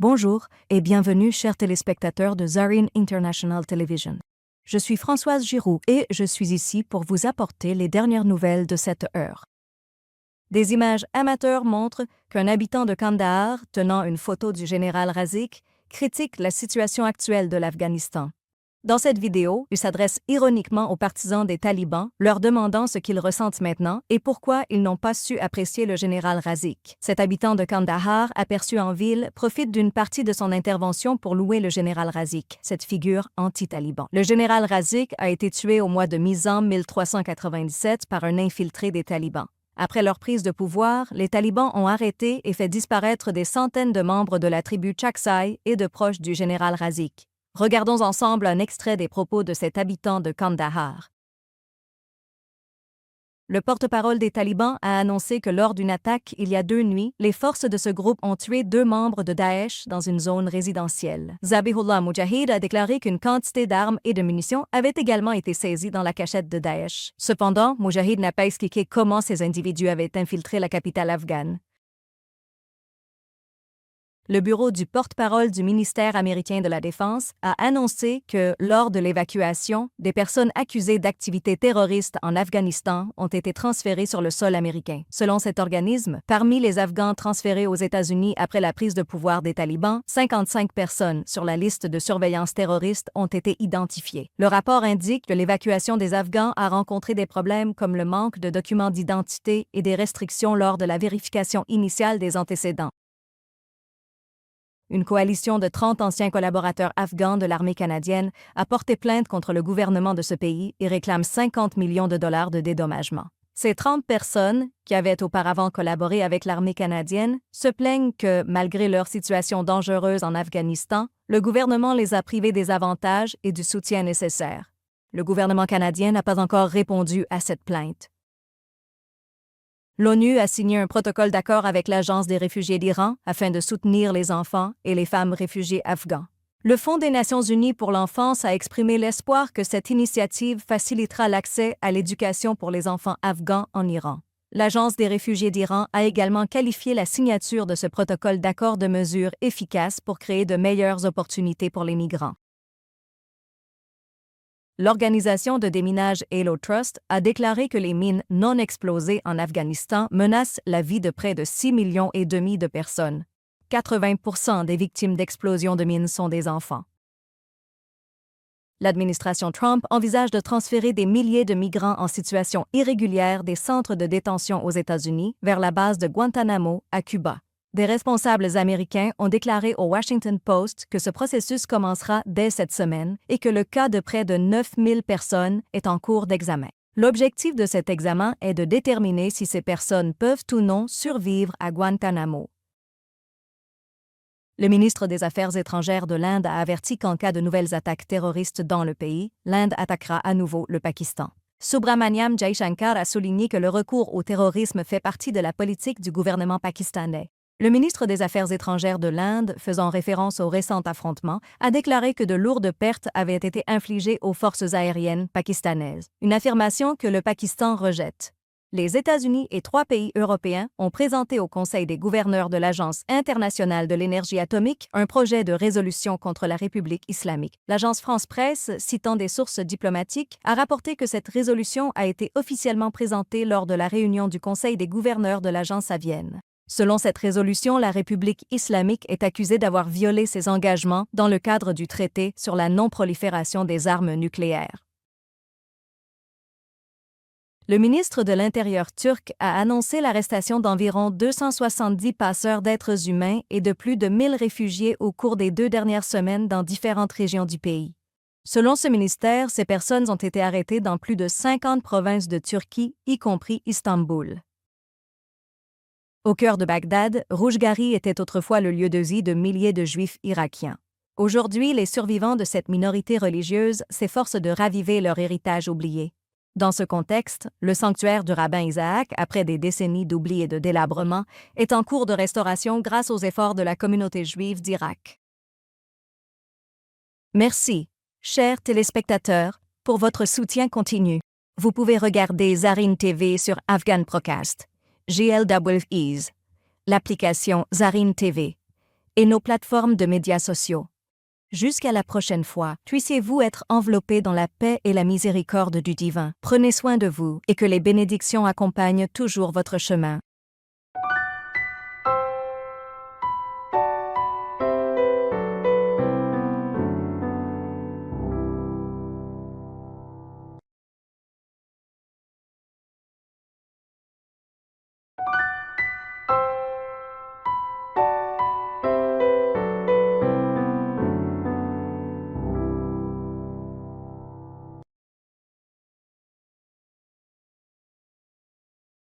Bonjour et bienvenue chers téléspectateurs de Zarine International Television. Je suis Françoise Giroux et je suis ici pour vous apporter les dernières nouvelles de cette heure. Des images amateurs montrent qu'un habitant de Kandahar, tenant une photo du général Razik, critique la situation actuelle de l'Afghanistan. Dans cette vidéo, il s'adresse ironiquement aux partisans des talibans, leur demandant ce qu'ils ressentent maintenant et pourquoi ils n'ont pas su apprécier le général Razik. Cet habitant de Kandahar, aperçu en ville, profite d'une partie de son intervention pour louer le général Razik, cette figure anti-taliban. Le général Razik a été tué au mois de mi-an 1397 par un infiltré des talibans. Après leur prise de pouvoir, les talibans ont arrêté et fait disparaître des centaines de membres de la tribu Chaksai et de proches du général Razik. Regardons ensemble un extrait des propos de cet habitant de Kandahar. Le porte-parole des talibans a annoncé que lors d'une attaque il y a 2 nuits, les forces de ce groupe ont tué 2 membres de Daesh dans une zone résidentielle. Zabihullah Mujahid a déclaré qu'une quantité d'armes et de munitions avait également été saisie dans la cachette de Daesh. Cependant, Mujahid n'a pas expliqué comment ces individus avaient infiltré la capitale afghane. Le bureau du porte-parole du ministère américain de la Défense a annoncé que, lors de l'évacuation, des personnes accusées d'activités terroristes en Afghanistan ont été transférées sur le sol américain. Selon cet organisme, parmi les Afghans transférés aux États-Unis après la prise de pouvoir des talibans, 55 personnes sur la liste de surveillance terroriste ont été identifiées. Le rapport indique que l'évacuation des Afghans a rencontré des problèmes comme le manque de documents d'identité et des restrictions lors de la vérification initiale des antécédents. Une coalition de 30 anciens collaborateurs afghans de l'armée canadienne a porté plainte contre le gouvernement de ce pays et réclame 50 millions de dollars de dédommagement. Ces 30 personnes, qui avaient auparavant collaboré avec l'armée canadienne, se plaignent que, malgré leur situation dangereuse en Afghanistan, le gouvernement les a privés des avantages et du soutien nécessaires. Le gouvernement canadien n'a pas encore répondu à cette plainte. L'ONU a signé un protocole d'accord avec l'Agence des réfugiés d'Iran afin de soutenir les enfants et les femmes réfugiés afghans. Le Fonds des Nations unies pour l'enfance a exprimé l'espoir que cette initiative facilitera l'accès à l'éducation pour les enfants afghans en Iran. L'Agence des réfugiés d'Iran a également qualifié la signature de ce protocole d'accord de mesure efficace pour créer de meilleures opportunités pour les migrants. L'organisation de déminage Halo Trust a déclaré que les mines non explosées en Afghanistan menacent la vie de près de 6,5 millions de personnes. 80% des victimes d'explosions de mines sont des enfants. L'administration Trump envisage de transférer des milliers de migrants en situation irrégulière des centres de détention aux États-Unis vers la base de Guantanamo, à Cuba. Des responsables américains ont déclaré au Washington Post que ce processus commencera dès cette semaine et que le cas de près de 9000 personnes est en cours d'examen. L'objectif de cet examen est de déterminer si ces personnes peuvent ou non survivre à Guantanamo. Le ministre des Affaires étrangères de l'Inde a averti qu'en cas de nouvelles attaques terroristes dans le pays, l'Inde attaquera à nouveau le Pakistan. Subramaniam Jaishankar a souligné que le recours au terrorisme fait partie de la politique du gouvernement pakistanais. Le ministre des Affaires étrangères de l'Inde, faisant référence au récent affrontement, a déclaré que de lourdes pertes avaient été infligées aux forces aériennes pakistanaises, une affirmation que le Pakistan rejette. Les États-Unis et 3 pays européens ont présenté au Conseil des gouverneurs de l'Agence internationale de l'énergie atomique un projet de résolution contre la République islamique. L'agence France-Presse, citant des sources diplomatiques, a rapporté que cette résolution a été officiellement présentée lors de la réunion du Conseil des gouverneurs de l'agence à Vienne. Selon cette résolution, la République islamique est accusée d'avoir violé ses engagements dans le cadre du traité sur la non-prolifération des armes nucléaires. Le ministre de l'Intérieur turc a annoncé l'arrestation d'environ 270 passeurs d'êtres humains et de plus de 1000 réfugiés au cours des 2 dernières semaines dans différentes régions du pays. Selon ce ministère, ces personnes ont été arrêtées dans plus de 50 provinces de Turquie, y compris Istanbul. Au cœur de Bagdad, Roujgari était autrefois le lieu de vie de milliers de Juifs irakiens. Aujourd'hui, les survivants de cette minorité religieuse s'efforcent de raviver leur héritage oublié. Dans ce contexte, le sanctuaire du rabbin Isaac, après des décennies d'oubli et de délabrement, est en cours de restauration grâce aux efforts de la communauté juive d'Irak. Merci, chers téléspectateurs, pour votre soutien continu. Vous pouvez regarder Zarine TV sur Afghan Procast, GLWEs, l'application Zarine TV et nos plateformes de médias sociaux. Jusqu'à la prochaine fois, puissiez-vous être enveloppés dans la paix et la miséricorde du divin. Prenez soin de vous et que les bénédictions accompagnent toujours votre chemin.